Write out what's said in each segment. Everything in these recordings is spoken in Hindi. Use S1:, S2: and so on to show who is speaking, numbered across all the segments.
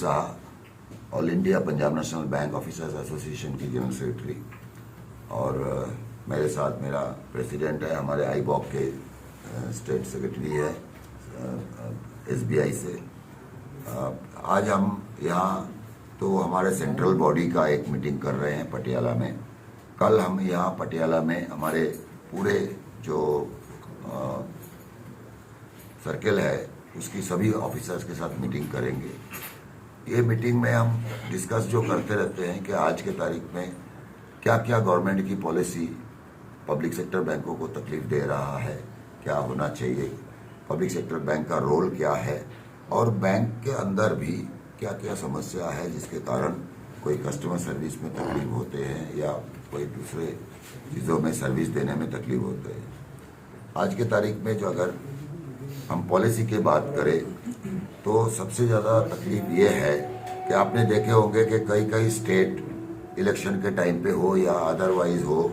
S1: Shah, all India Punjab national bank officers association की जनरल सेक्रेटरी, और मेरे साथ मेरा प्रेसिडेंट है, हमारे आईबॉक के स्टेट सेक्रेटरी है एसबीआई से। आज हम यहाँ तो हमारे सेंट्रल बॉडी का एक मीटिंग कर रहे हैं पटियाला में। कल हम यहाँ पटियाला में हमारे पूरे जो सर्कल है उसकी सभी ऑफिसर्स के साथ मीटिंग करेंगे। ये मीटिंग में हम डिस्कस जो करते रहते हैं कि आज के तारीख में क्या क्या गवर्नमेंट की पॉलिसी पब्लिक सेक्टर बैंकों को तकलीफ दे रहा है, क्या होना चाहिए, पब्लिक सेक्टर बैंक का रोल क्या है, और बैंक के अंदर भी क्या क्या समस्या है जिसके कारण कोई कस्टमर सर्विस में तकलीफ होते हैं या कोई दूसरे चीज़ों में सर्विस देने में तकलीफ होते हैं। आज के तारीख में जो अगर हम पॉलिसी की बात करें तो सबसे ज़्यादा तकलीफ ये है कि आपने देखे होंगे कि कई कई स्टेट इलेक्शन के टाइम पे हो या अदरवाइज हो,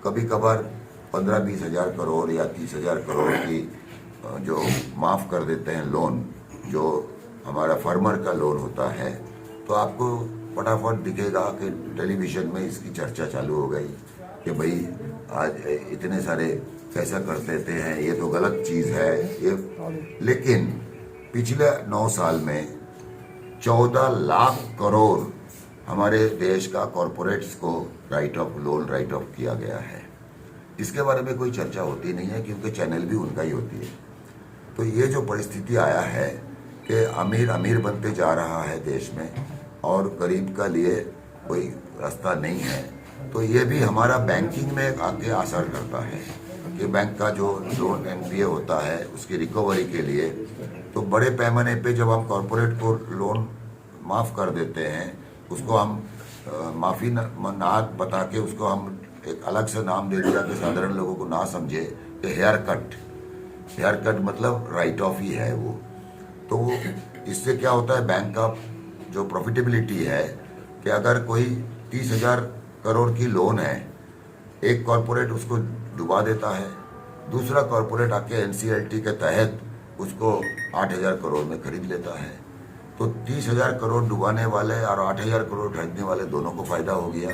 S1: कभी कभार 15-20 हज़ार करोड़ या 30 हज़ार करोड़ की जो माफ़ कर देते हैं लोन, जो हमारा फार्मर का लोन होता है, तो आपको फटाफट दिखेगा कि टेलीविज़न में इसकी चर्चा चालू हो गई कि भाई आज इतने सारे कैसा कर देते हैं, ये तो गलत चीज़ है ये। लेकिन पिछले 9 साल में 14 लाख करोड़ हमारे देश का कॉरपोरेट्स को right of loan right of किया गया है। इसके बारे में कोई चर्चा होती नहीं है क्योंकि चैनल भी उनका ही होती है। तो ये जो परिस्थिति आया है कि अमीर अमीर बनते जा रहा है देश में और गरीब का लिए कोई रास्ता नहीं है, तो ये भी हमारा बैंकिंग में आके असर करता है कि बैंक का जो लोन एनपीए होता है उसकी रिकवरी के लिए तो बड़े पैमाने पे जब हम कॉरपोरेट को लोन माफ़ कर देते हैं, उसको हम माफ़ी ना बता के उसको हम एक अलग से नाम दे दिया कि साधारण लोगों को ना समझे कि हेयर कट मतलब राइट ऑफ ही है वो। तो वो इससे क्या होता है, बैंक का जो प्रॉफिटेबिलिटी है कि अगर कोई 30 हज़ार करोड़ की लोन है, एक कॉरपोरेट उसको डुबा देता है, दूसरा कॉरपोरेट आके एनसीएलटी के तहत उसको 8,000 करोड़ में खरीद लेता है। तो 30 हज़ार करोड़ डुबाने वाले और 8,000 करोड़ खरीदने वाले दोनों को फायदा हो गया,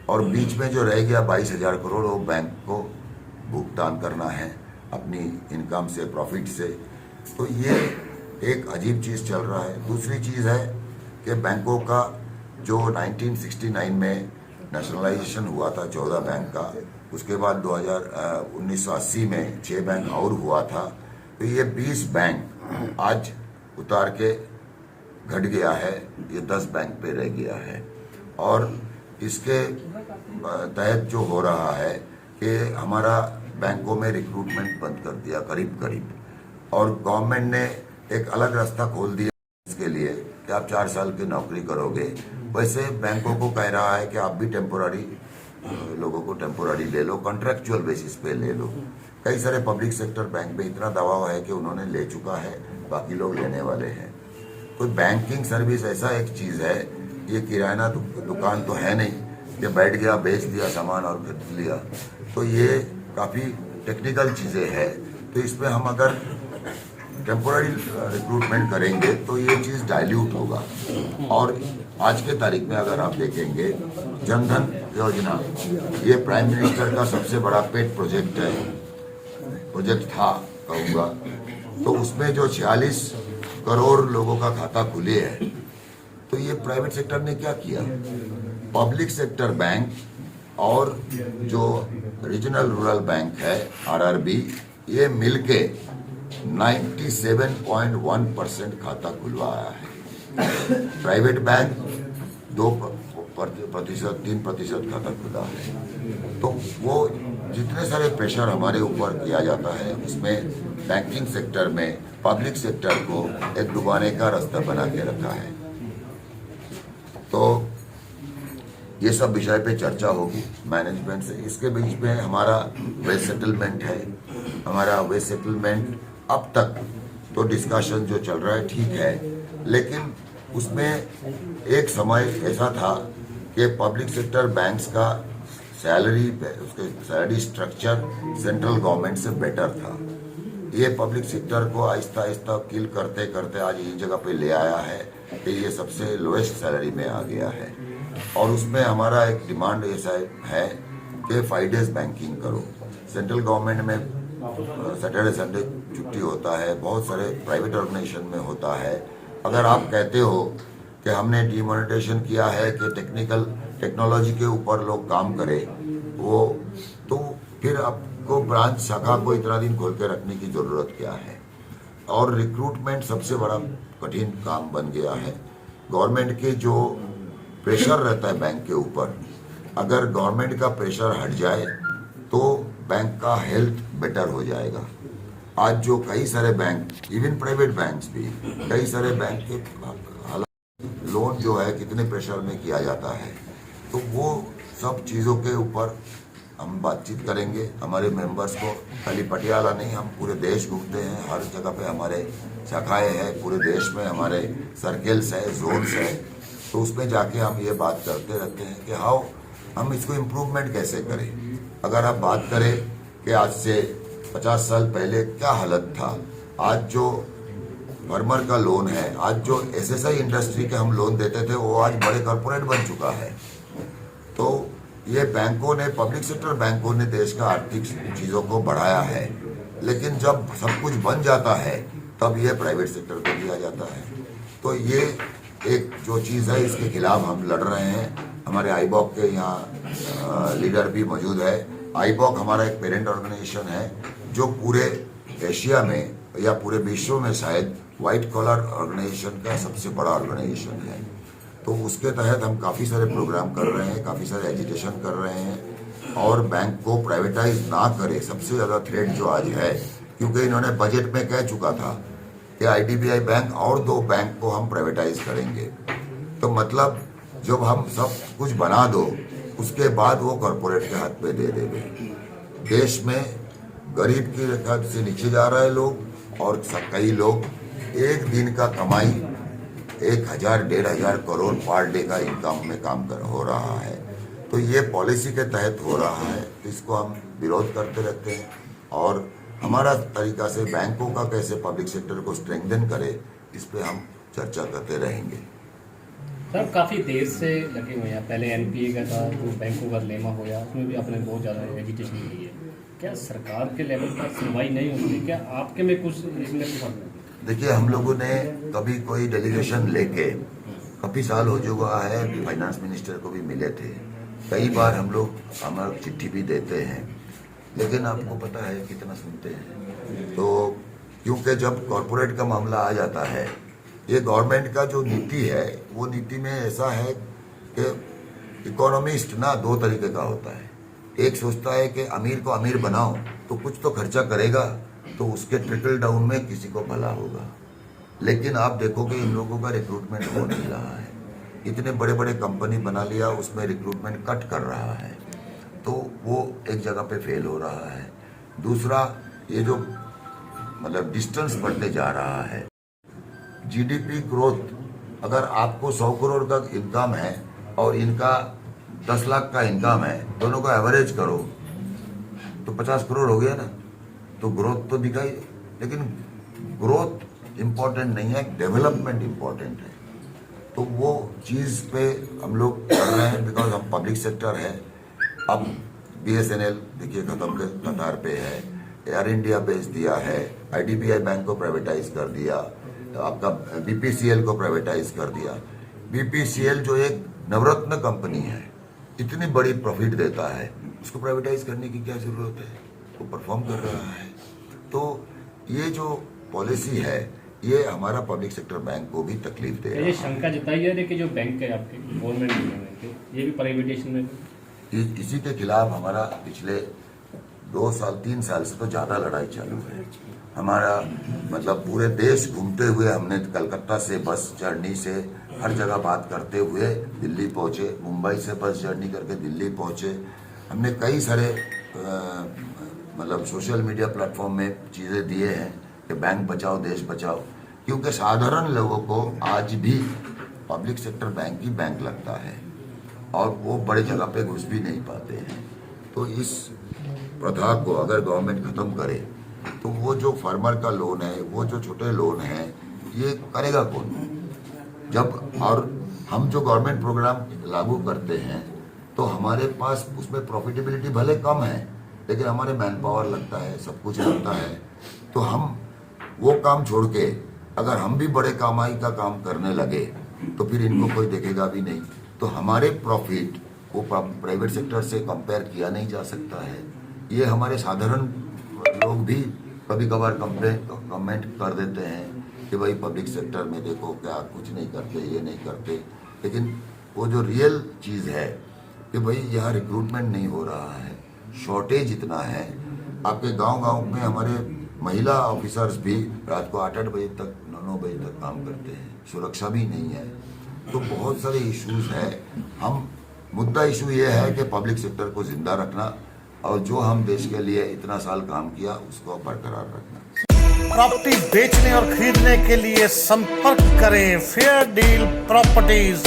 S1: और बीच में जो रह गया 22,000 करोड़ वो बैंक को भुगतान करना है अपनी इनकम से, प्रॉफिट से। तो ये एक अजीब चीज़ चल रहा है। दूसरी चीज़ है कि बैंकों का जो 1969 में नेशनलाइजेशन हुआ था 14 बैंक का, उसके बाद 1980 में 6 बैंक और हुआ था, तो ये 20 बैंक आज उतार के घट गया है, ये 10 बैंक पे रह गया है। और इसके तहत जो हो रहा है कि हमारा बैंकों में रिक्रूटमेंट बंद कर दिया करीब, और गवर्नमेंट ने एक अलग रास्ता खोल दिया इसके लिए कि आप 4 साल की नौकरी करोगे। वैसे बैंकों को कह रहा है कि आप भी टेम्पोररी लोगों को टेम्पोररी ले लो, कॉन्ट्रैक्चुअल बेसिस पे ले लो। कई सारे पब्लिक सेक्टर बैंक पे इतना दबाव है कि उन्होंने ले चुका है, बाकी लोग लेने वाले हैं। तो बैंकिंग सर्विस ऐसा एक चीज़ है, ये किराना दुकान तो है नहीं कि बैठ गया बेच दिया सामान और खरीद लिया। तो ये काफ़ी टेक्निकल चीज़ें हैं। तो इसमें हम अगर टेम्पोररी रिक्रूटमेंट करेंगे तो ये चीज़ डाइल्यूट होगा। और आज के तारीख में अगर आप देखेंगे जनधन योजना, ये प्राइम मिनिस्टर का सबसे बड़ा पेट प्रोजेक्ट था कहूँगा। तो उसमें जो 46 करोड़ लोगों का खाता खुले है, तो ये प्राइवेट सेक्टर ने क्या किया, पब्लिक सेक्टर बैंक और जो रीजनल रूरल बैंक है आरआरबी, ये मिलके 97.1% खाता खुलवाया है। प्राइवेट बैंक 2%, 3% खाता खुला है। तो वो जितने सारे प्रेशर हमारे ऊपर किया जाता है उसमें बैंकिंग सेक्टर में पब्लिक सेक्टर को एक डुबाने का रास्ता बना के रखा है। तो ये सब विषय पे चर्चा होगी मैनेजमेंट से। इसके बीच में हमारा वेस्ट सेटलमेंट है। हमारा वेस्ट सेटलमेंट अब तक तो डिस्कशन जो चल रहा है ठीक है, लेकिन उसमें एक समय ऐसा था कि पब्लिक सेक्टर बैंक्स का उसके सैलरी स्ट्रक्चर सेंट्रल गवर्नमेंट से बेटर था। ये पब्लिक सेक्टर को आहिस्ता आहिस्ता किल करते करते आज इस जगह पे ले आया है कि ये सबसे लोएस्ट सैलरी में आ गया है। और उसमें हमारा एक डिमांड ऐसा है कि 5 डेज बैंकिंग करो। सेंट्रल गवर्नमेंट में सैटरडे संडे छुट्टी होता है, बहुत सारे प्राइवेट ऑर्गेनाइजेशन में होता है। अगर आप कहते हो कि हमने डिमोनेटाइजेशन किया है कि टेक्नोलॉजी के ऊपर लोग काम करें, वो तो फिर आपको ब्रांच शाखा को इतना दिन खोल के रखने की ज़रूरत क्या है। और रिक्रूटमेंट सबसे बड़ा कठिन काम बन गया है। गवर्नमेंट के जो प्रेशर रहता है बैंक के ऊपर, अगर गवर्नमेंट का प्रेशर हट जाए तो बैंक का हेल्थ बेटर हो जाएगा। आज जो कई सारे बैंक, इवन प्राइवेट बैंक्स भी, कई सारे बैंक के लोन जो है कितने प्रेशर में किया जाता है, तो वो सब चीज़ों के ऊपर हम बातचीत करेंगे। हमारे मेंबर्स को खाली पटियाला नहीं, हम पूरे देश घूमते हैं, हर जगह पे हमारे शाखाएं हैं, पूरे देश में हमारे सर्कल्स है, जोन्स है, तो उसमें जाके हम ये बात करते रहते हैं कि हाउ हम इसको इम्प्रूवमेंट कैसे करें। अगर आप बात करें कि आज से 50 साल पहले क्या हालत था, आज जो फार्मर का लोन है, आज जो एसएसआई इंडस्ट्री के हम लोन देते थे, वो आज बड़े कॉर्पोरेट बन चुका है। तो ये बैंकों ने, पब्लिक सेक्टर बैंकों ने देश का आर्थिक चीज़ों को बढ़ाया है, लेकिन जब सब कुछ बन जाता है तब ये प्राइवेट सेक्टर को दिया जाता है। तो ये एक जो चीज़ है, इसके खिलाफ हम लड़ रहे हैं। हमारे आईबॉक के यहाँ लीडर भी मौजूद है। आईबॉक हमारा एक पेरेंट ऑर्गेनाइजेशन है जो पूरे एशिया में या पूरे विश्व में शायद वाइट कॉलर ऑर्गेनाइजेशन का सबसे बड़ा ऑर्गेनाइजेशन है। तो उसके तहत हम काफ़ी सारे प्रोग्राम कर रहे हैं, काफ़ी सारे एजुटेशन कर रहे हैं, और बैंक को प्राइवेटाइज ना करे। सबसे ज़्यादा थ्रेट जो आज है, क्योंकि इन्होंने बजट में कह चुका था कि आईडीबीआई बैंक और 2 बैंक को हम प्राइवेटाइज करेंगे। तो मतलब जब हम सब कुछ बना दो, उसके बाद वो कॉरपोरेट के हाथ में दे देंगे। देश में गरीब की रेखा से नीचे जा रहे लोग, और कई लोग एक दिन का कमाई 1,000-1,500 करोड़ पर डे का इनकम में काम हो रहा है। तो ये पॉलिसी के तहत हो रहा है, तो इसको हम विरोध करते रहते हैं। और हमारा तरीका से बैंकों का कैसे पब्लिक सेक्टर को स्ट्रेंथन करे, इस पे हम चर्चा करते रहेंगे।
S2: सर काफ़ी देर से लगे हुए हैं। पहले एनपीए का था, जो बैंकों का लेमा होया, उसमें भी आपने बहुत ज़्यादा एजुटेशन की है। क्या सरकार के लेवल पर सुनवाई नहीं होती? क्या आपके में कुछ इसमें?
S1: देखिए, हम लोगों ने कभी कोई डेलीगेशन लेके, काफ़ी साल हो चुका है, फाइनेंस मिनिस्टर को भी मिले थे, कई बार हम लोग हमारा चिट्ठी भी देते हैं, लेकिन आपको पता है कितना सुनते हैं। तो क्योंकि जब कॉरपोरेट का मामला आ जाता है, ये गवर्नमेंट का जो नीति है, वो नीति में ऐसा है कि इकोनॉमिस्ट ना 2 तरीके का होता है। एक सोचता है कि अमीर को अमीर बनाओ तो कुछ तो खर्चा करेगा, तो उसके ट्रिकल डाउन में किसी को भला होगा। लेकिन आप देखोगे इन लोगों का रिक्रूटमेंट हो नहीं रहा है। इतने बड़े बड़े कंपनी बना लिया, उसमें रिक्रूटमेंट कट कर रहा है, तो वो एक जगह पे फेल हो रहा है। दूसरा, ये जो मतलब डिस्टेंस बढ़ते जा रहा है, जीडीपी ग्रोथ, अगर आपको 100 करोड़ का इनकम है और इनका 10 लाख का इनकम है, दोनों का एवरेज करो तो 50 करोड़ हो गया ना। तो ग्रोथ तो दिखाई, लेकिन ग्रोथ इम्पोर्टेंट नहीं है, डेवलपमेंट इम्पोर्टेंट है। तो वो चीज़ पे हम लोग कर रहे हैं, बिकॉज हम पब्लिक सेक्टर है। अब बीएसएनएल देखिए खत्म के कतार पे है, एयर इंडिया बेच दिया है, आईडीबीआई बैंक को प्राइवेटाइज कर दिया, आपका बीपीसीएल को प्राइवेटाइज कर दिया। बीपीसीएल जो एक नवरत्न कंपनी है, इतनी बड़ी प्रॉफिट देता है, उसको प्राइवेटाइज करने की क्या जरूरत है? वो परफॉर्म कर रहा है। तो ये जो पॉलिसी है, ये हमारा पब्लिक सेक्टर बैंक को भी तकलीफ दे रहा है।
S2: ये शंका जताई जा रही है कि जो बैंक है आपके गवर्नमेंट के, ये भी प्राइवेटाइजेशन में,
S1: इसी के खिलाफ हमारा पिछले 2 साल 3 साल से तो ज़्यादा लड़ाई चालू है। हमारा मतलब पूरे देश घूमते हुए हमने कलकत्ता से बस जर्नी से हर जगह बात करते हुए दिल्ली पहुँचे, मुंबई से बस जर्नी करके दिल्ली पहुँचे। हमने कई सारे मतलब सोशल मीडिया प्लेटफॉर्म में चीज़ें दिए हैं कि बैंक बचाओ देश बचाओ, क्योंकि साधारण लोगों को आज भी पब्लिक सेक्टर बैंक ही बैंक लगता है और वो बड़े जगह पे घुस भी नहीं पाते हैं। तो इस प्रथा को अगर गवर्नमेंट खत्म करे तो वो जो फार्मर का लोन है, वो जो छोटे लोन हैं, ये करेगा कौन? जब और हम जो गवर्नमेंट प्रोग्राम लागू करते हैं तो हमारे पास उसमें प्रॉफिटेबिलिटी भले कम है, लेकिन हमारे मैन पावर लगता है, सब कुछ लगता है, तो हम वो काम छोड़ के अगर हम भी बड़े कमाई का काम करने लगे तो फिर इनको कोई देखेगा भी नहीं। तो हमारे प्रॉफिट वो प्राइवेट सेक्टर से कंपेयर किया नहीं जा सकता है। ये हमारे साधारण लोग भी कभी कभार कमेंट कर देते हैं कि भाई पब्लिक सेक्टर में देखो क्या कुछ नहीं करते, ये नहीं करते, लेकिन वो जो रियल चीज़ है कि भाई यहाँ रिक्रूटमेंट नहीं हो रहा है, शॉर्टेज इतना है। आपके गांव-गांव में हमारे महिला ऑफिसर्स भी रात को 8-8 बजे तक 9-9 बजे तक काम करते हैं, सुरक्षा भी नहीं है। तो बहुत सारे इश्यूज है। हम मुद्दा इशू ये है कि पब्लिक सेक्टर को जिंदा रखना और जो हम देश के लिए इतना साल काम किया उसको बरकरार रखना।
S3: प्रॉपर्टी बेचने और खरीदने के लिए संपर्क करें फेयर डील प्रॉपर्टीज।